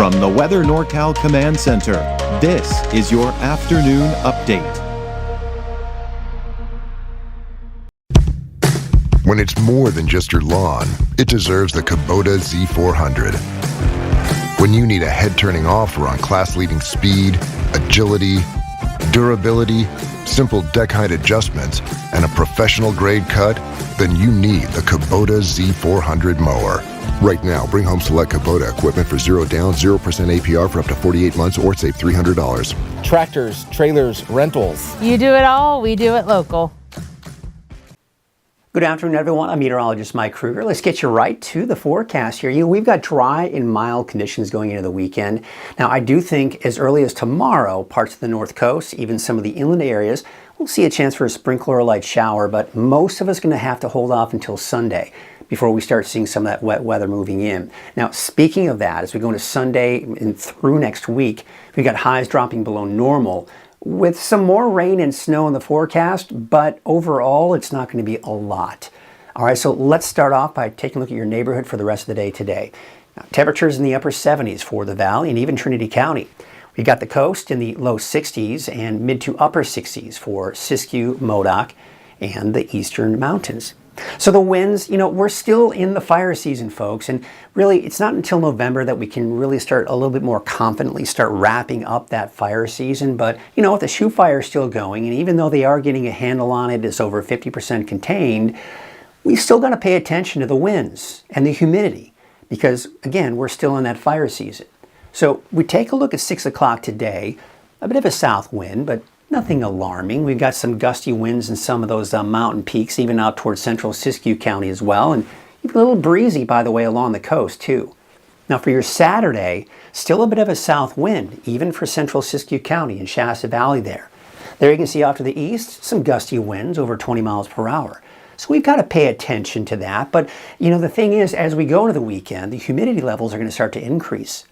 From the Weather NorCal Command Center, this is your afternoon update. When it's more than just your lawn, it deserves the Kubota Z400. When you need a head-turning offer on class-leading speed, agility, durability, simple deck height adjustments, and a professional-grade cut, then you need the Kubota Z400 mower. Right now, bring home select Kubota equipment for 0 down, 0% APR for up to 48 months or save $300. Tractors, trailers, rentals. You do it all, we do it local. Good afternoon, everyone. I'm meteorologist Mike Kruger. Let's get you right to the forecast here. We've got dry and mild conditions going into the weekend. Now, I do think as early as tomorrow, parts of the North Coast, even some of the inland areas, we'll see a chance for a sprinkle or light shower, but most of us are going to have to hold off until Sunday before we start seeing some of that wet weather moving in. Now, speaking of that, as we go into Sunday and through next week, we've got highs dropping below normal, with some more rain and snow in the forecast, but overall, it's not going to be a lot. All right, so let's start off by taking a look at your neighborhood for the rest of the day today. Now, temperatures in the upper 70s for the Valley and even Trinity County. We got the coast in the low 60s and mid to upper 60s for Siskiyou, Modoc, and the eastern mountains. So the winds, we're still in the fire season, folks, and really it's not until November that we can really start a little bit more confidently start wrapping up that fire season. But the shoe fire is still going, and even though they are getting a handle on it, it's over 50% contained, we still got to pay attention to the winds and the humidity because, again, we're still in that fire season. So we take a look at 6 o'clock today, a bit of a south wind, but nothing alarming. We've got some gusty winds in some of those mountain peaks, even out towards central Siskiyou County as well, and even a little breezy, by the way, along the coast too. Now for your Saturday, still a bit of a south wind, even for central Siskiyou County and Shasta Valley there. There you can see off to the east, some gusty winds over 20 miles per hour. So we've got to pay attention to that. But the thing is, as we go into the weekend, the humidity levels are going to start to increase.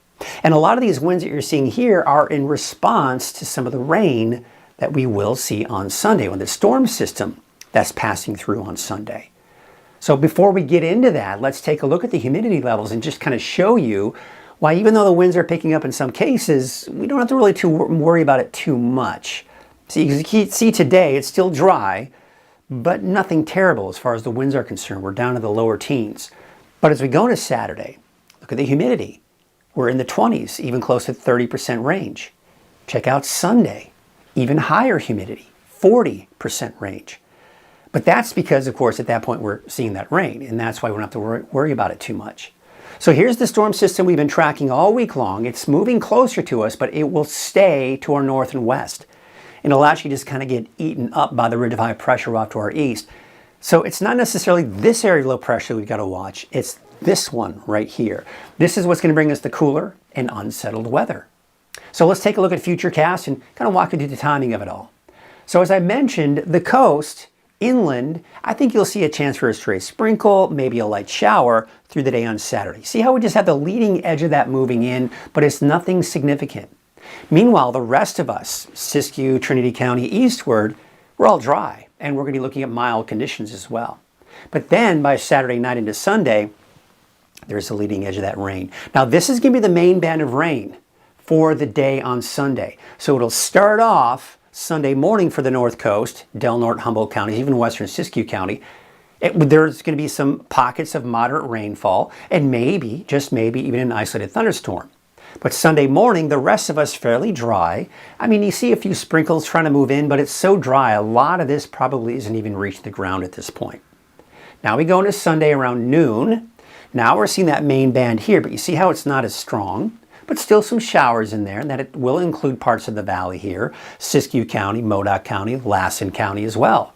And a lot of these winds that you're seeing here are in response to some of the rain that we will see on Sunday when the storm system that's passing through on Sunday. So before we get into that, let's take a look at the humidity levels and just kind of show you why, even though the winds are picking up in some cases, we don't have to really worry about it too much. So you can see today it's still dry, but nothing terrible as far as the winds are concerned. We're down to the lower teens. But as we go to Saturday, look at the humidity. We're in the 20s, even close to 30% range. Check out Sunday. Even higher humidity, 40% range. But that's because, of course, at that point we're seeing that rain, and that's why we don't have to worry about it too much. So here's the storm system we've been tracking all week long. It's moving closer to us, but it will stay to our north and west. And it'll actually just kind of get eaten up by the ridge of high pressure off to our east. So it's not necessarily this area of low pressure we've got to watch. It's this one right here. This is what's going to bring us the cooler and unsettled weather. So let's take a look at Futurecast and kind of walk you through the timing of it all. So as I mentioned, the coast, inland, I think you'll see a chance for a stray sprinkle, maybe a light shower through the day on Saturday. See how we just have the leading edge of that moving in, but it's nothing significant. Meanwhile, the rest of us, Siskiyou, Trinity County, eastward, we're all dry, and we're going to be looking at mild conditions as well. But then by Saturday night into Sunday, there's the leading edge of that rain. Now this is going to be the main band of rain for the day on Sunday. So it'll start off Sunday morning for the North Coast, Del Norte, Humboldt counties, even western Siskiyou County. There's going to be some pockets of moderate rainfall and maybe, just maybe, even an isolated thunderstorm. But Sunday morning, the rest of us fairly dry. I mean, you see a few sprinkles trying to move in, but it's so dry, a lot of this probably isn't even reaching the ground at this point. Now we go into Sunday around noon. Now we're seeing that main band here, but you see how it's not as strong? But still some showers in there, and that it will include parts of the valley here, Siskiyou County, Modoc County, Lassen County as well.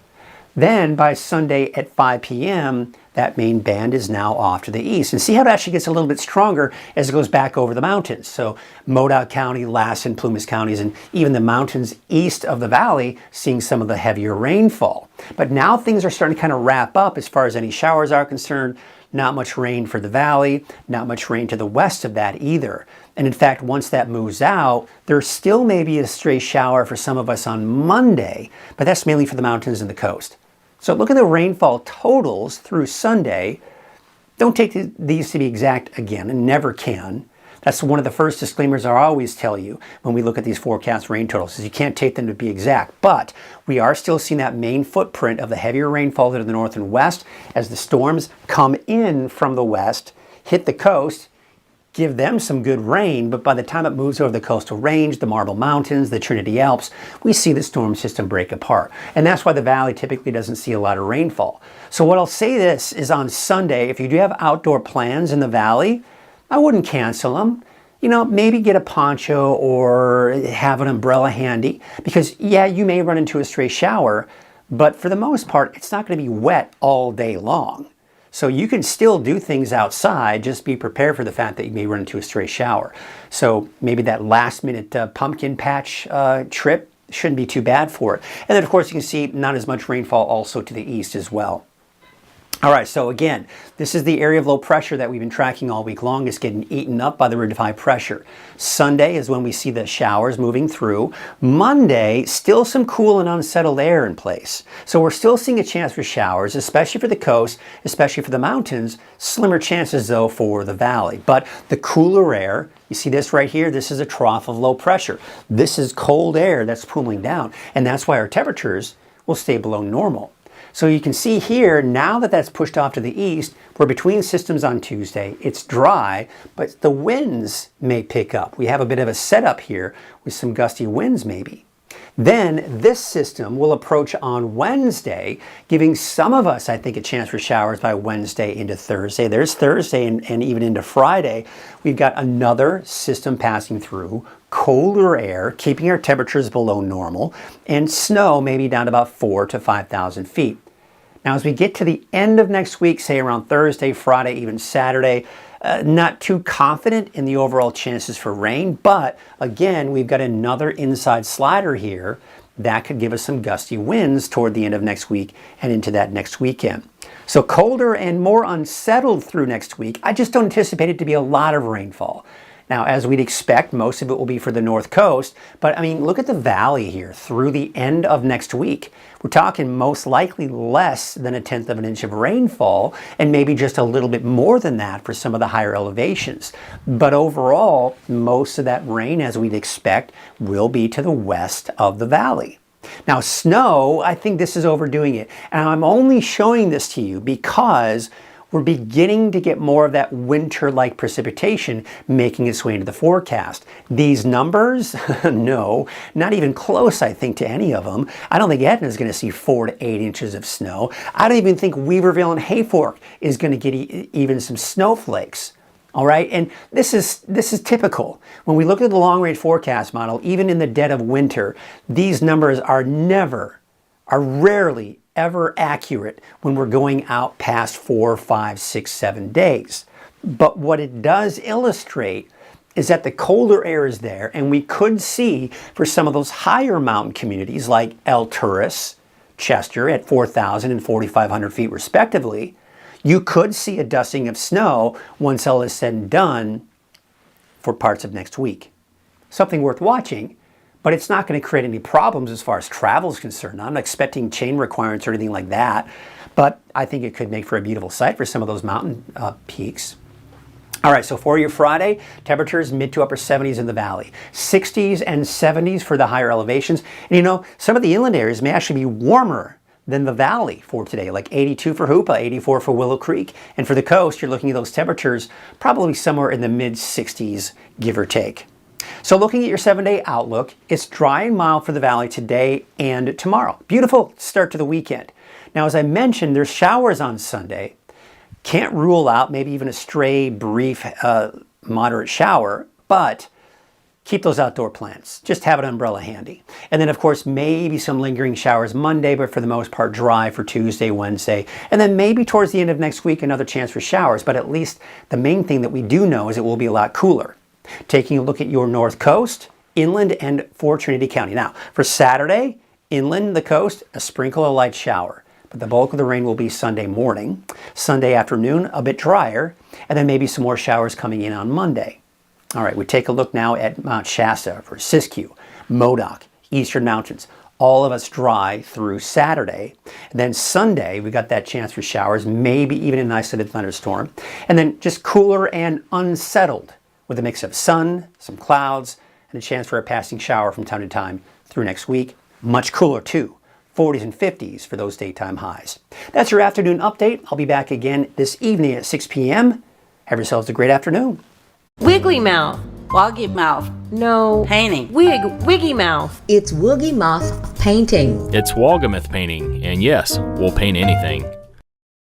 Then by Sunday at 5 p.m., that main band is now off to the east. And see how it actually gets a little bit stronger as it goes back over the mountains. So Modoc County, Lassen, Plumas counties, and even the mountains east of the valley seeing some of the heavier rainfall. But now things are starting to kind of wrap up as far as any showers are concerned. Not much rain for the valley, not much rain to the west of that either. And in fact, once that moves out, there still may be a stray shower for some of us on Monday, but that's mainly for the mountains and the coast. So look at the rainfall totals through Sunday. Don't take these to be exact again, and never can. That's one of the first disclaimers I always tell you when we look at these forecast rain totals, is you can't take them to be exact. But we are still seeing that main footprint of the heavier rainfall to the north and west as the storms come in from the west, hit the coast, give them some good rain, but by the time it moves over the coastal range, the Marble Mountains, the Trinity Alps, we see the storm system break apart. And that's why the valley typically doesn't see a lot of rainfall. So what I'll say this is on Sunday, if you do have outdoor plans in the valley, I wouldn't cancel them. You know, maybe get a poncho or have an umbrella handy, because yeah, you may run into a stray shower, but for the most part, it's not going to be wet all day long. So you can still do things outside, just be prepared for the fact that you may run into a stray shower. So maybe that last minute pumpkin patch trip shouldn't be too bad for it. And then of course you can see not as much rainfall also to the east as well. All right, so again, this is the area of low pressure that we've been tracking all week long. It's getting eaten up by the ridge of high pressure. Sunday is when we see the showers moving through. Monday, still some cool and unsettled air in place. So we're still seeing a chance for showers, especially for the coast, especially for the mountains. Slimmer chances though for the valley. But the cooler air, you see this right here, this is a trough of low pressure. This is cold air that's cooling down, and that's why our temperatures will stay below normal. So you can see here, now that that's pushed off to the east, we're between systems on Tuesday. It's dry, but the winds may pick up. We have a bit of a setup here with some gusty winds maybe. Then this system will approach on Wednesday, giving some of us, I think, a chance for showers by Wednesday into Thursday. There's Thursday and even into Friday. We've got another system passing through, colder air, keeping our temperatures below normal, and snow maybe down to about 4,000 to 5,000 feet. Now, as we get to the end of next week, say around Thursday, Friday, even Saturday, not too confident in the overall chances for rain, but again, we've got another inside slider here that could give us some gusty winds toward the end of next week and into that next weekend. So colder and more unsettled through next week. I just don't anticipate it to be a lot of rainfall. Now, as we'd expect, most of it will be for the north coast, but I mean, look at the valley here through the end of next week. We're talking most likely less than 1/10 of an inch of rainfall, and maybe just a little bit more than that for some of the higher elevations. But overall, most of that rain, as we'd expect, will be to the west of the valley. Now, snow, I think this is overdoing it. And I'm only showing this to you because we're beginning to get more of that winter-like precipitation making its way into the forecast. These numbers, no, not even close, I think, to any of them. I don't think Etna is going to see 4 to 8 inches of snow. I don't even think Weaverville and Hayfork is going to get even some snowflakes. All right, and this is typical. When we look at the long-range forecast model, even in the dead of winter, these numbers are rarely ever accurate when we're going out past 4, 5, 6, 7 days. But what it does illustrate is that the colder air is there, and we could see for some of those higher mountain communities like El Turris, Chester at 4,000 and 4,500 feet respectively, you could see a dusting of snow once all is said and done for parts of next week. Something worth watching, but it's not going to create any problems as far as travel is concerned. I'm not expecting chain requirements or anything like that, but I think it could make for a beautiful sight for some of those mountain peaks. All right, so for your Friday, temperatures mid to upper 70s in the valley, 60s and 70s for the higher elevations. And you know, some of the inland areas may actually be warmer than the valley for today, like 82 for Hoopa, 84 for Willow Creek. And for the coast, you're looking at those temperatures probably somewhere in the mid 60s, give or take. So looking at your 7-day outlook, it's dry and mild for the valley today and tomorrow. Beautiful start to the weekend. Now, as I mentioned, there's showers on Sunday. Can't rule out maybe even a stray, brief, moderate shower, but keep those outdoor plans. Just have an umbrella handy. And then, of course, maybe some lingering showers Monday, but for the most part, dry for Tuesday, Wednesday. And then maybe towards the end of next week, another chance for showers. But at least the main thing that we do know is it will be a lot cooler. Taking a look at your north coast, inland, and for Trinity County. Now, for Saturday, inland, the coast, a sprinkle of light shower. But the bulk of the rain will be Sunday morning. Sunday afternoon, a bit drier. And then maybe some more showers coming in on Monday. All right, we take a look now at Mount Shasta for Siskiyou, Modoc, Eastern Mountains. All of us dry through Saturday. And then Sunday, we got that chance for showers, maybe even an isolated thunderstorm. And then just cooler and unsettled with a mix of sun, some clouds, and a chance for a passing shower from time to time through next week. Much cooler too. 40s and 50s for those daytime highs. That's your afternoon update. I'll be back again this evening at 6 p.m. Have yourselves a great afternoon. Wiggly mouth. Woggy mouth. No. Painting. Wiggy mouth. It's Woogie Moth Painting. It's Wogamoth painting, and yes, we'll paint anything.